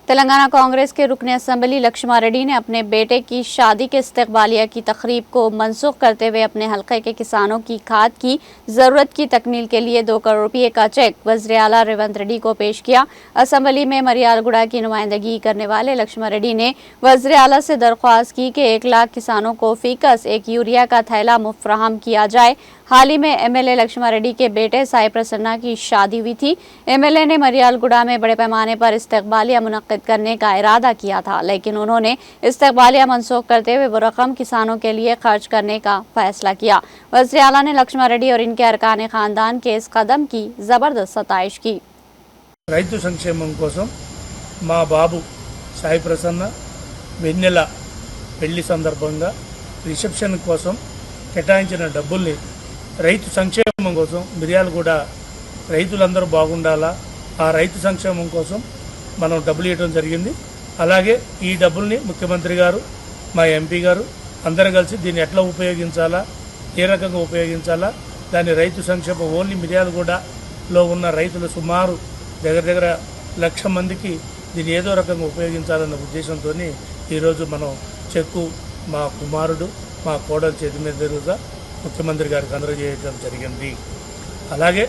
तेलंगाना कांग्रेस के रुकन असम्बली लक्ष्मण रेड्डी ने अपने बेटे की शादी के इस्तकबालिया की तकरीब को मनसूख करते हुए अपने हल्के के किसानों की खाद की जरूरत की तकमील के लिए 2 करोड़ रुपये का चेक वज़ीर आला रेवंत रेड्डी को पेश किया। असम्बली में मरियालगुड़ा की नुमाइंदगी करने वाले लक्ष्मण रेड्डी ने वज़ीर आला से दरख्वास्त की कि 1 लाख किसानों को फीकस 1 यूरिया का थैला मुफ्त फराहम किया जाए। हाल ही में एमएलए लक्ष्मण रेड्डी के बेटे साई प्रसन्ना की शादी हुई थी। एमएलए ने मरियालगुड़ा में बड़े पैमाने पर इस्तकबालिया मुनक्किद करने का इरादा किया था, लेकिन उन्होंने इस्तकबालिया मनसूख करते हुए वो रकम किसानों के लिए खर्च करने का फैसला किया। वज़ीर आला ने लक्ष्मण रेड्डी और इनके अरकान खानदान के इस कदम की जबरदस्त सताइश की। రైతు సంక్షేమం కోసం మా బాబు సాయి ప్రసన్న వెన్నెల పెళ్లి సందర్భంగా రిసెప్షన్ కోసం కేటాయించిన డబ్బుల్ని రైతు సంక్షేమం కోసం మిర్యాలగూడ రైతులందరూ బాగుండాలా, ఆ రైతు సంక్షేమం కోసం మనం డబ్బులు ఇవ్వడం జరిగింది। అలాగే ఈ డబ్బుల్ని ముఖ్యమంత్రి గారు, మా ఎంపీ గారు అందరం కలిసి దీన్ని ఎట్లా ఉపయోగించాలా, ఏ రకంగా ఉపయోగించాలా, దాని రైతు సంక్షేమం ఓన్లీ మిర్యాలగూడలో ఉన్న రైతులు సుమారు దగ్గర 1,00,000 మందికి దీన్ని ఏదో రకంగా ఉపయోగించాలన్న ఉద్దేశంతో ఈరోజు మనం చెక్కు మా కుమారుడు మా కోడలు చేతి మీదుగా ముఖ్యమంత్రి గారికి అందజేయడం జరిగింది। అలాగే